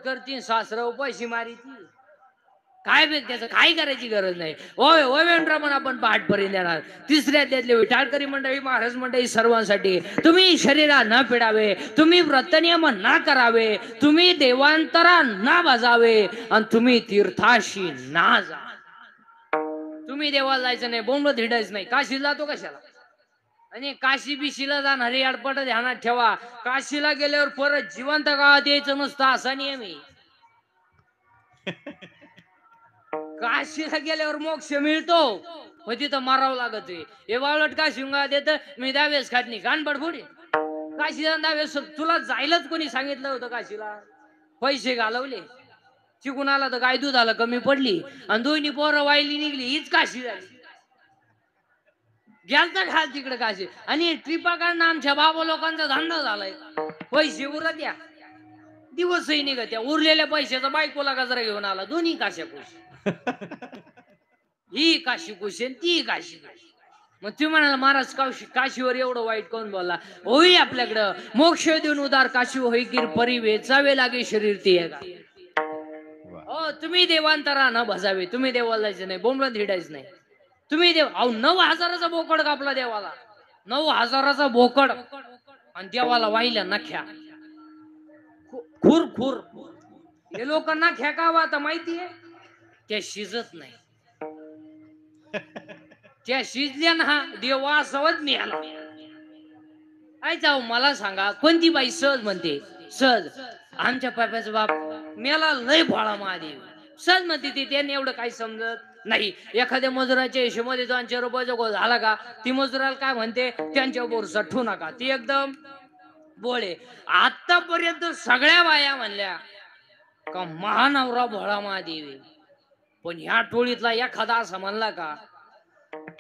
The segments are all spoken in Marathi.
करती सासरा उपाशी मारीती काय बे त्याचं काय करायची गरज नाही होय होय वेंद्रामन आपण पाठपर्यंत येणार तिसऱ्या त्यातले विठाळकरी मंडळी महाराज मंडळी सर्वांसाठी तुम्ही शरीरा न पिडावे तुम्ही व्रतनियम न करावे तुम्ही देवांतरा न भजावे आणि तुम्ही तीर्थाशी ना जा तुम्ही देवाला जायचं नाही बोंबलं धिडायचं नाही काशीला जातो कशाला आणि काशी बिशीला जाणारे अडपट ध्यानात ठेवा काशीला गेल्यावर परत जिवंत गावात यायचं नसतं असा नियम आहे काशीला गेल्यावर मोक्ष मिळतो मग तिथं मारावं लागत हे बावलट काशी देत मी दावेस खात नाही कान बडफोडी काशीला दावेस तुला जायलाच कोणी सांगितलं होतं काशीला पैसे घालवले चिकून आला तर गाय दूध आलं कमी पडली आणि दोन्ही पोरं वाहिली निघली हीच काशी झाली गेलता खाल तिकडे काशी आणि ट्रिपा काढणं आमच्या बाबा लोकांचा धंदा झालाय पैसे उरत या दिवसही निघत या उरलेल्या पैशाचा बायकोला गजरा घेऊन आला दोन्ही काश्या खुश ही काशी खुश ती काशी खुश मग तुम्ही म्हणाला महाराज काशीवर एवढं वाईट कोण बोलला होई आपल्याकडं मोक्ष देऊन उदार काशी होई कीर परी वेचावे लागे शरीर ती हो तुम्ही देवांतरा न भजावे तुम्ही देवाला जायचं नाही बोंबलं धिडायचं नाही तुम्ही देव 9,000चा बोकड कापला देवाला 9,000चा बोकड आणि देवाला वाहिल्या नख्या खुर खुर हे लोक नख्या का आता माहितीये त्या शिजत नाही त्या शिजल्या ना देव वासावत मिळाला काय जाऊ मला सांगा कोणती बाई सहज म्हणते सहज आमच्या पाप्याचा बाप मेला लय भोळा महादेव सहज म्हणते ती त्यांनी एवढं काही समजत नाही एखाद्या मजुराच्या हिशोबामध्ये 200 रुपयाचा गोळ झाला का ती मजुराला काय म्हणते त्यांच्या बोर सठू नका ती एकदम बोळे आतापर्यंत सगळ्या बाया म्हणल्या का महानवरा भोळा महादेव पण ह्या टोळीतला एखादा असा म्हणला का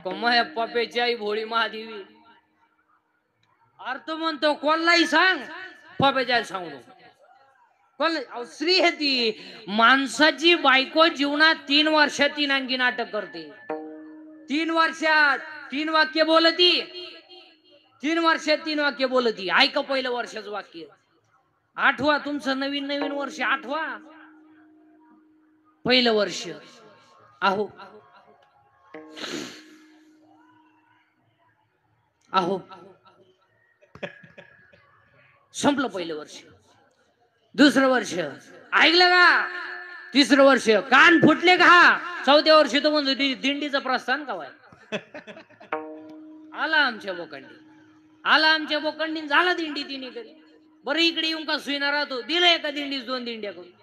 माझ्या पप्याची आई भोळी महादेवी अर्थ म्हणतो कोणलाही सांग पप्याची आई सांगू स्त्री आहे ती माणसाची बायको जीवनात 3 वर्षात 3 आणखी नाटक करते 3 वर्षात 3 वाक्य बोलती 3 वर्षात 3 वाक्य बोलती ऐका पहिलं वर्षाचं वाक्य आठवा तुमचं नवीन वर्ष आठवा पहिलं वर्ष आहो आहो संपलं पहिलं वर्ष दुसरं वर्ष ऐकलं का तिसरं वर्ष कान फुटले का 4थ्या वर्षी तो म्हणतो दिंडीचं प्रस्थान का आला आमच्या बोकंडी झाला दिंडी तिने कधी बरं इकडे येऊन का सुईना राहतो दिलं एका दिंडीच 2 दिंड्या करून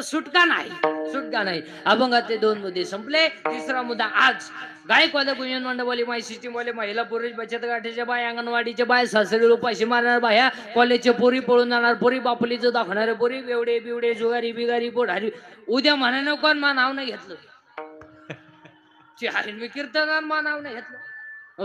सुटका नाही अभंगात ते 2 मुद्दे संपले तिसरा मुद्दा आज गायकवाद गुंजन मंडळी माय सिस्टीम वाले महिला पुरुष बचत गटाच्या बाय अंगणवाडीच्या बाय सासरी उपाशी मारणार बाया कॉलेजच्या पोरी पळून जाणार पोरी बापुलीचं दाखवणारे पोरी बेवडे बिवडे जुगारी बिगारी पोढारी उद्या म्हणाने कोण मा नाव नाही घेतलं मी कीर्तनात मा नाव नाही घेतलं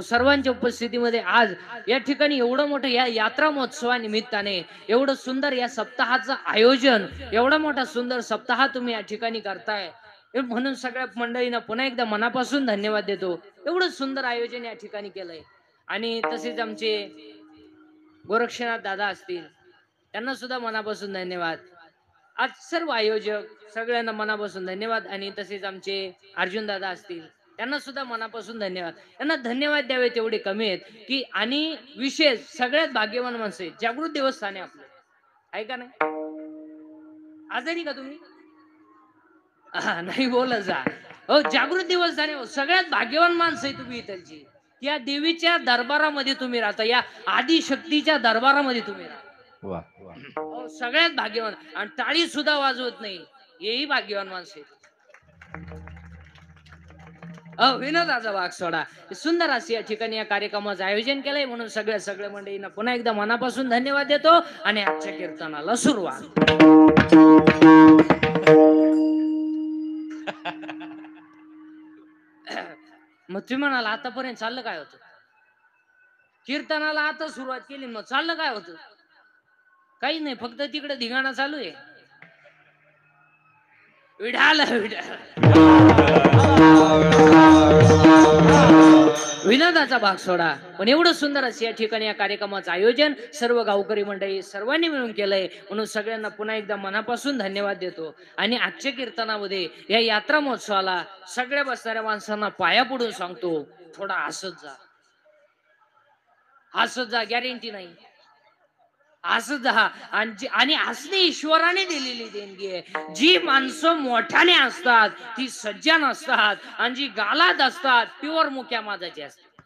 सर्वांच्या उपस्थितीमध्ये आज या ठिकाणी एवढं मोठं या यात्रा महोत्सवानिमित्ताने एवढं सुंदर या सप्ताहाचं आयोजन एवढा मोठा सुंदर सप्ताह तुम्ही या ठिकाणी करताय म्हणून सगळ्या मंडळींना पुन्हा एकदा मनापासून धन्यवाद देतो एवढं सुंदर आयोजन या ठिकाणी केलंय आणि तसेच आमचे गोरक्षनाथ दादा असतील त्यांना सुद्धा मनापासून धन्यवाद आज सर्व आयोजक सगळ्यांना मनापासून धन्यवाद आणि तसेच आमचे अर्जुन दादा असतील त्यांना सुद्धा मनापासून धन्यवाद यांना धन्यवाद द्यावे तेवढे कमी आहेत की आणि विशेष सगळ्यात भाग्यवान माणसं जागृत देवस्थान आहे आपलं आहे का नाही आजारी का तुम्ही नाही बोलत जा हो जागृत देवस्थान आहे सगळ्यात भाग्यवान माणसं आहे तुम्ही इथलची या देवीच्या दरबारामध्ये तुम्ही राहता या आदिशक्तीच्या दरबारामध्ये तुम्ही राहता सगळ्यात भाग्यवान आणि टाळी सुद्धा वाजवत नाही हेही भाग्यवान माणसं आहेत विनोदाचा भाग सोडा सुंदर असे या ठिकाणी या कार्यक्रमाचं आयोजन केलंय म्हणून सगळ्या मंडळींना पुन्हा एकदा मनापासून धन्यवाद देतो आणि आजच्या कीर्तनाला सुरुवात मग तुम्ही म्हणाला आतापर्यंत चाललं काय होतं कीर्तनाला आता सुरुवात केली मग चाललं काय होतं काही नाही फक्त तिकडे धिगाणा चालू आहे विढाल विनोदाचा भाग सोडा, पण एवढं सुंदर असं या ठिकाणी या कार्यक्रमाचं आयोजन सर्व गावकरी मंडळी सर्वांनी मिळून केलंय, म्हणून सगळ्यांना पुन्हा एकदा मनापासून धन्यवाद देतो. आणि आजच्या कीर्तनामध्ये या यात्रा महोत्सवाला सगळ्या बसणाऱ्या माणसांना पाया पडून सांगतो, थोडा हसत जा, हसत जा, गॅरंटी नाही. असं जा. आणि हसणे ईश्वराने दिलेली देणगी आहे. जी माणसं मोठ्याने असतात ती सज्जन असतात, आणि जी गालात असतात प्युअर मुक्या माझाची असतात.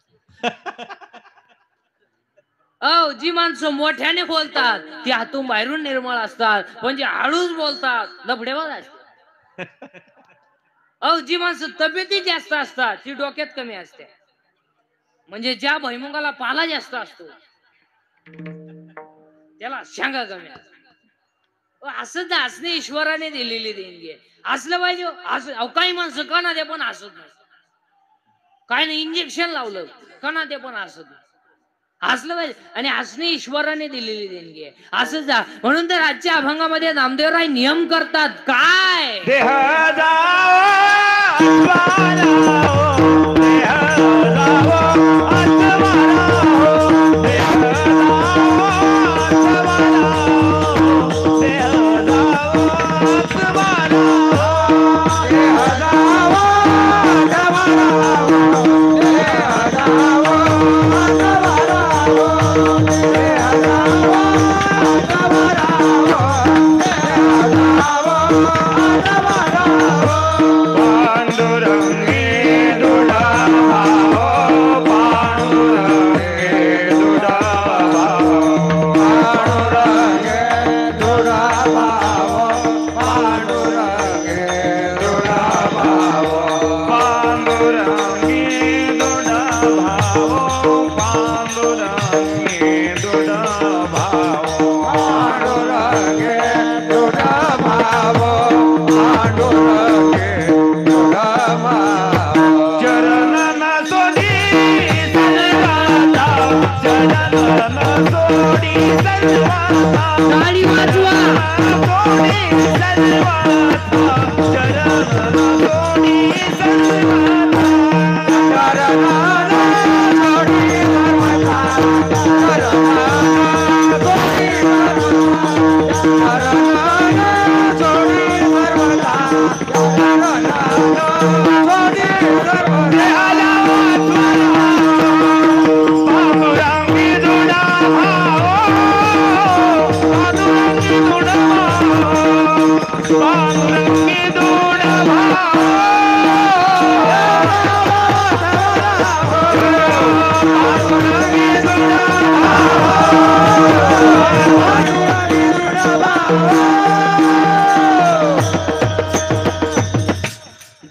जी माणसं मोठ्याने बोलतात ती आतून बाहेरून निर्मळ असतात, पण जे हळूच बोलतात लफडेबाज असतात. जी माणसं तब्येती जास्त असतात ती डोक्यात कमी असते, म्हणजे ज्या भैमुगाला पाला जास्त असतो त्याला शांगा कमी असतो. असंच असणे ईश्वराने दिलेली देणगी आहे. हसलं पाहिजे. काही माणसं कणा ते पण हसत नाही, काय नाही इंजेक्शन लावलं कणा ते पण हसत नाही. हसलं पाहिजे, आणि हसणे ईश्वराने दिलेली देणगी आहे. असं जा. म्हणून तर आजच्या अभंगामध्ये नामदेवराय नियम करतात काय, गाडी वाजवा.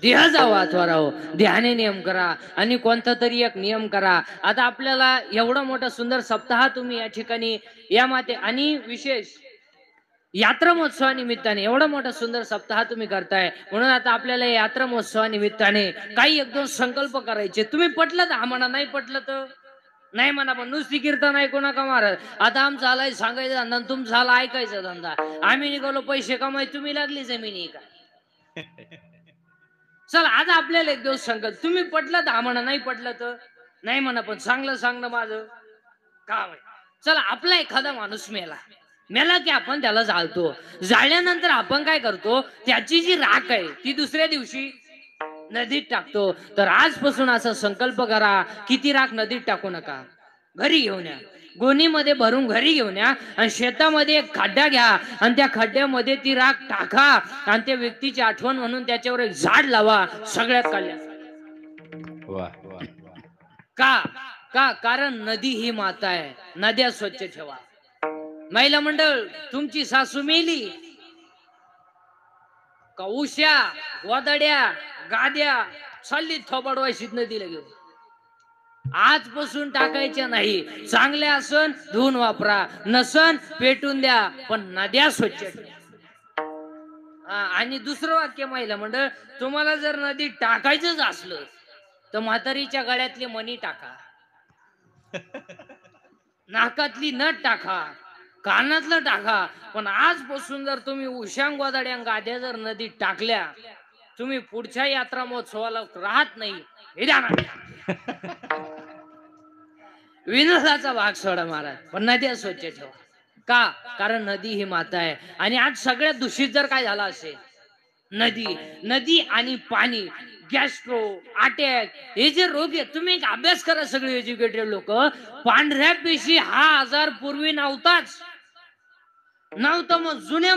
देह जावा अथवा ध्याने नियम करा, आणि कोणता तरी एक नियम करा. आता आपल्याला एवढा मोठा सुंदर सप्ताह तुम्ही या ठिकाणी या माते, आणि विशेष यात्रा महोत्सवानिमित्ताने एवढा मोठा सुंदर सप्ताह तुम्ही करताय, म्हणून आता आपल्याला यात्रा महोत्सवानिमित्ताने काही एक दोन संकल्प करायचे. तुम्ही पटलं तर आम्हाला, नाही पटलं तर नाही म्हणा, पण नुसती कीर्तन ऐकू नका महाराज. आता आमचा आलाय सांगायचा धंदा, तुमचा आला ऐकायचा धंदा. आम्ही निघालो पैसे कमाय, तुम्ही लागली जमिनी का. चला आज आपल्याला एक दिवस संकल्प, तुम्ही पटलं तर म्हणा, नाही पटलं तर नाही म्हणा, पण चांगलं सांगणं माझं काम आहे. चला, आपला एखादा माणूस मेला की आपण त्याला जाळतो. जाळल्यानंतर आपण काय करतो, त्याची जी राख आहे ती दुसऱ्या दिवशी नदीत टाकतो. तर आजपासून असा संकल्प करा, किती राख नदीत टाकू नका, घरी घेऊन या, गोणीमध्ये भरून घरी घेऊन या, आणि शेतामध्ये एक खड्डा घ्या, आणि त्या खड्ड्यामध्ये ती राख टाका, आणि त्या व्यक्तीची आठवण म्हणून त्याच्यावर एक झाड लावा सगळ्यात कल्याण. का का कारण नदी ही माता आहे. नद्या स्वच्छ ठेवा. महिला मंडळ, तुमची सासू मेली का उश्या वादड्या गाद्या चालली थोबाडवायशीत नदीला घेऊन, आजपासून टाकायच्या नाही. चांगल्या असन धुवून वापरा, नसन पेटून द्या, पण नद्या स्वच्छ ठेवा. आणि दुसरं वाक्य महिला मंडळ, तुम्हाला जर नदीत टाकायचंच असलं तर म्हातारीच्या गळ्यातली मणी टाका, नाकातली नट टाका, कानातलं टाका, पण आजपासून जर तुम्ही उशांग वादड्या गाद्या जर नदीत टाकल्या, तुम्ही पुढच्या यात्रा महोत्सवाला राहत नाही. हे ध्यानात घ्या. विनोदाचा भाग सोडा महाराज, पण नद्या स्वच्छ ठेवा. का? कारण नदी ही माता आहे. आणि आज सगळ्यात दूषित जर काय झाला असेल, नदी नदी आणि पाणी, गॅस्ट्रो, अटॅक, हे जे रोग आहेत, तुम्ही एक अभ्यास करा सगळे एज्युकेटेड लोक. पांढऱ्या पेशी हा आजार पूर्वी नव्हताच. मग जुन्या